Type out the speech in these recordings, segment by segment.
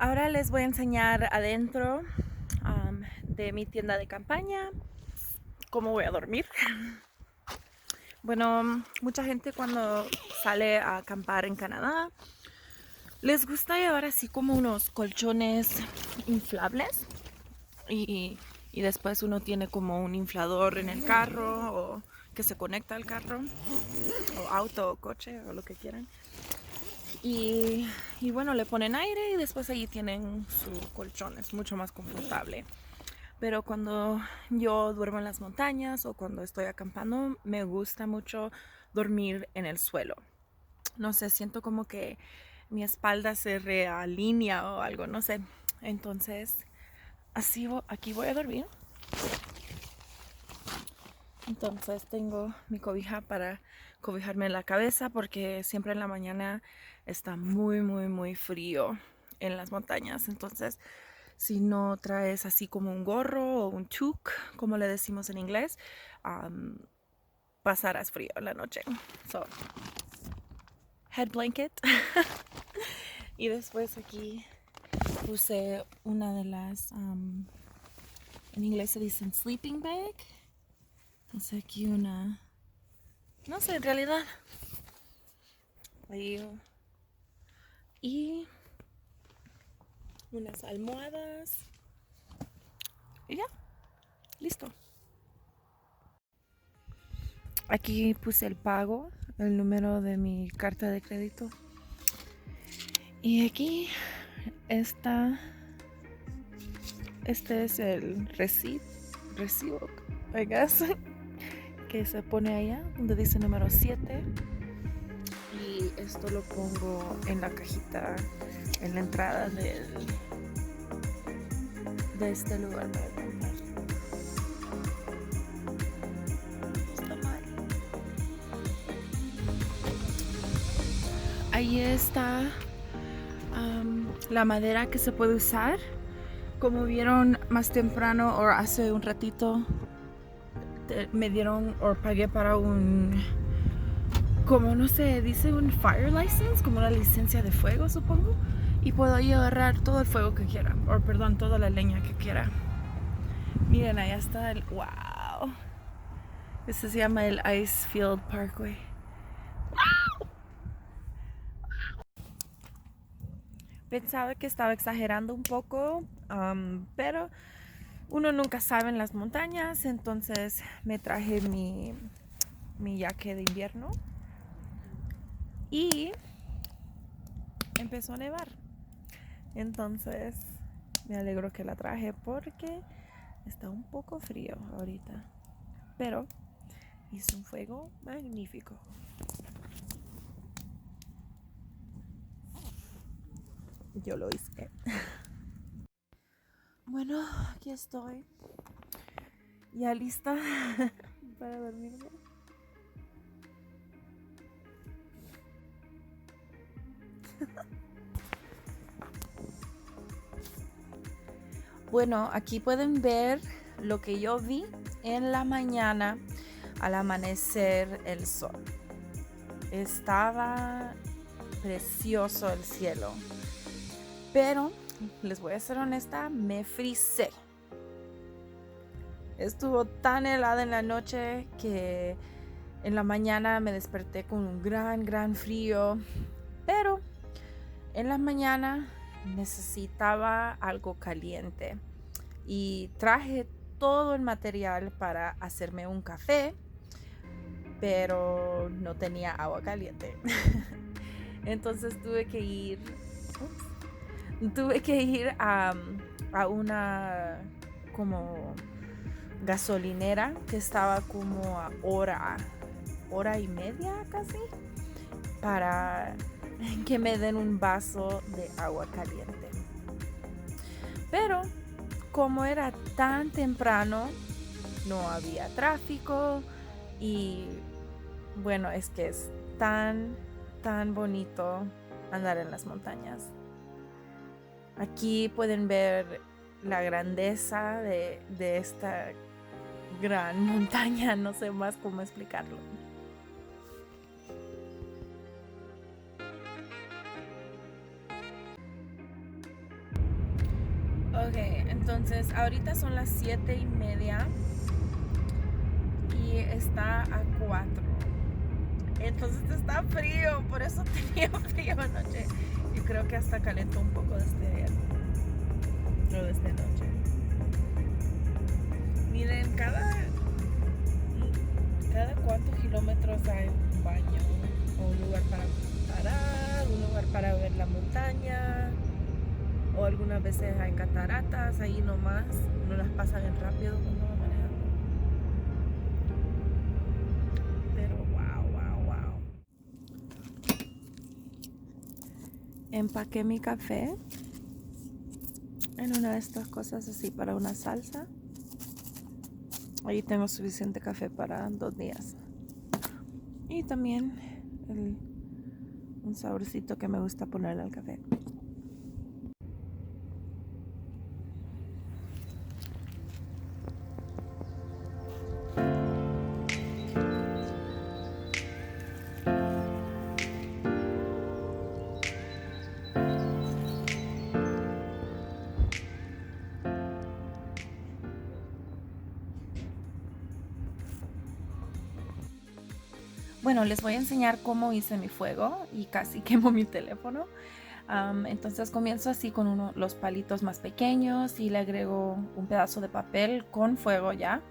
Ahora les voy a enseñar adentro de mi tienda de campaña cómo voy a dormir. Bueno, mucha gente cuando sale a acampar en Canadá les gusta llevar así como unos colchones inflables y, y después uno tiene como un inflador en el carro o que se conecta al carro o auto o coche o lo que quieran. Y bueno, le ponen aire y después allí tienen su colchón, es mucho más confortable. Pero cuando yo duermo en las montañas o cuando estoy acampando, me gusta mucho dormir en el suelo. No sé, siento como que mi espalda se realinea o algo, no sé. Entonces, aquí voy a dormir. Entonces tengo mi cobija para cobijarme en la cabeza porque siempre en la mañana está muy frío en las montañas. Entonces, si no traes así como un gorro o un toque, como le decimos en inglés, um, pasarás frío en la noche. So, head blanket. Y después aquí puse una de las, en inglés se dicen sleeping bag. Entonces aquí una, no sé, en realidad. Ahí, y unas almohadas. Y ya, listo. Aquí puse el pago, el número de mi carta de crédito. Y aquí está, este es el recibo, I guess, que se pone allá, donde dice número 7. Y esto lo pongo en la cajita, en la entrada de este lugar para comprar. Está mal. Ahí está la madera que se puede usar. Como vieron más temprano o hace un ratito, me dieron o pagué para un, como no sé, dice un fire license, como una licencia de fuego, supongo. Y puedo ahí agarrar todo el fuego que quiera, o perdón, toda la leña que quiera. Miren, allá está el, wow. Este se llama el Icefield Parkway. Pensaba que estaba exagerando un poco, pero uno nunca sabe en las montañas, entonces me traje mi jaque de invierno y empezó a nevar. Entonces me alegro que la traje porque está un poco frío ahorita, pero hice un fuego magnífico. Yo lo hice. Bueno, aquí estoy, ya lista para dormirme. Bueno, aquí pueden ver lo que yo vi en la mañana al amanecer el sol. Estaba precioso el cielo, pero les voy a ser honesta, me fricé. Estuvo tan helada en la noche que en la mañana me desperté con un gran frío, pero en la mañana necesitaba algo caliente y traje todo el material para hacerme un café, pero no tenía agua caliente. Entonces tuve que ir a una como gasolinera que estaba como a hora y media casi, para que me den un vaso de agua caliente. Pero como era tan temprano, no había tráfico y bueno, es que es tan bonito andar en las montañas. Aquí pueden ver la grandeza de esta gran montaña, no sé más cómo explicarlo. Ok, entonces ahorita son las 7:30 y está a 4. Entonces está frío, por eso tenía frío anoche. Yo creo que hasta calentó un poco desde esta noche. Miren, cada 4 kilómetros hay un baño o un lugar para parar, un lugar para ver la montaña, o algunas veces hay cataratas ahí nomás. No las pasa bien rápido cuando va manejando. Pero wow. Empaqué mi café en una de estas cosas así para una salsa. Ahí tengo suficiente café para 2 días. Y también un saborcito que me gusta ponerle al café. Bueno, les voy a enseñar cómo hice mi fuego y casi quemo mi teléfono. Entonces comienzo así con los palitos más pequeños y le agrego un pedazo de papel con fuego ya.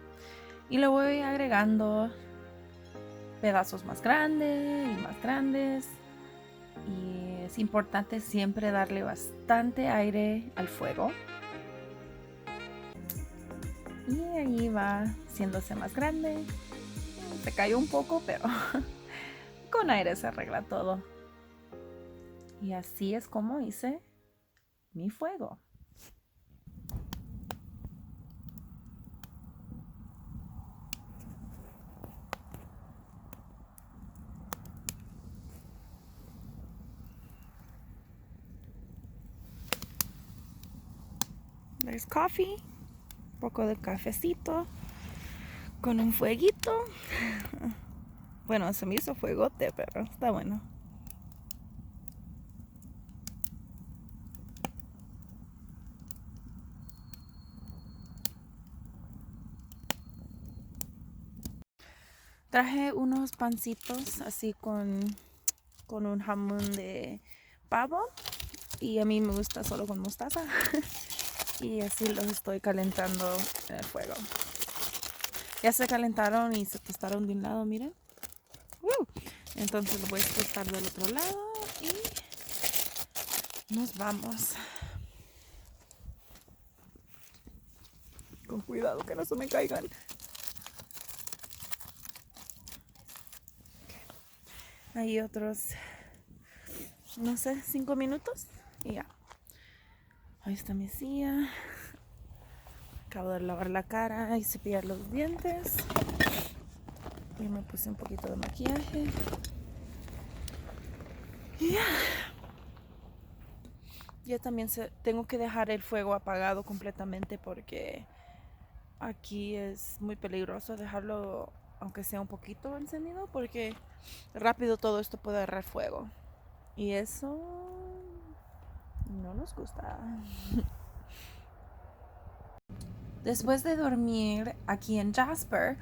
Y le voy agregando pedazos más grandes y más grandes. Y es importante siempre darle bastante aire al fuego. Y ahí va haciéndose más grande. Se cayó un poco, pero con aire se arregla todo. Y así es como hice mi fuego. There's coffee, un poco de cafecito con un fueguito. Bueno, se me hizo fuegote, pero está bueno. Traje unos pancitos así con un jamón de pavo y a mí me gusta solo con mostaza. Y así los estoy calentando en el fuego. Ya se calentaron y se tostaron de un lado, miren. Entonces lo voy a tostar del otro lado y nos vamos. Con cuidado que no se me caigan. Hay otros, no sé, 5 minutos y ya. Ahí está mi silla. Acabo de lavar la cara y cepillar los dientes. Y me puse un poquito de maquillaje. Y ya. Ya también tengo que dejar el fuego apagado completamente porque aquí es muy peligroso dejarlo aunque sea un poquito encendido porque rápido todo esto puede agarrar fuego. Y eso no nos gusta. Después de dormir aquí en Jasper,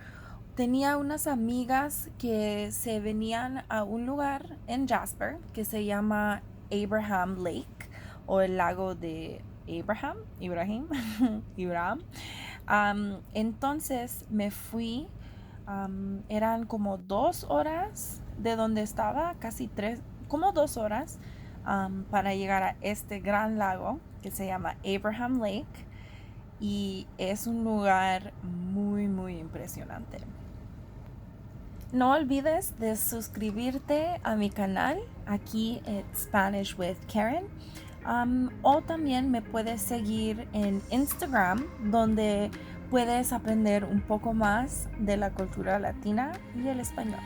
tenía unas amigas que se venían a un lugar en Jasper que se llama Abraham Lake o el lago de Ibrahim. Entonces me fui, eran como 2 horas de donde estaba, casi 3, como 2 horas para llegar a este gran lago que se llama Abraham Lake. Y es un lugar muy impresionante. No olvides de suscribirte a mi canal aquí en Spanish with Karen. O también me puedes seguir en Instagram, donde puedes aprender un poco más de la cultura latina y el español.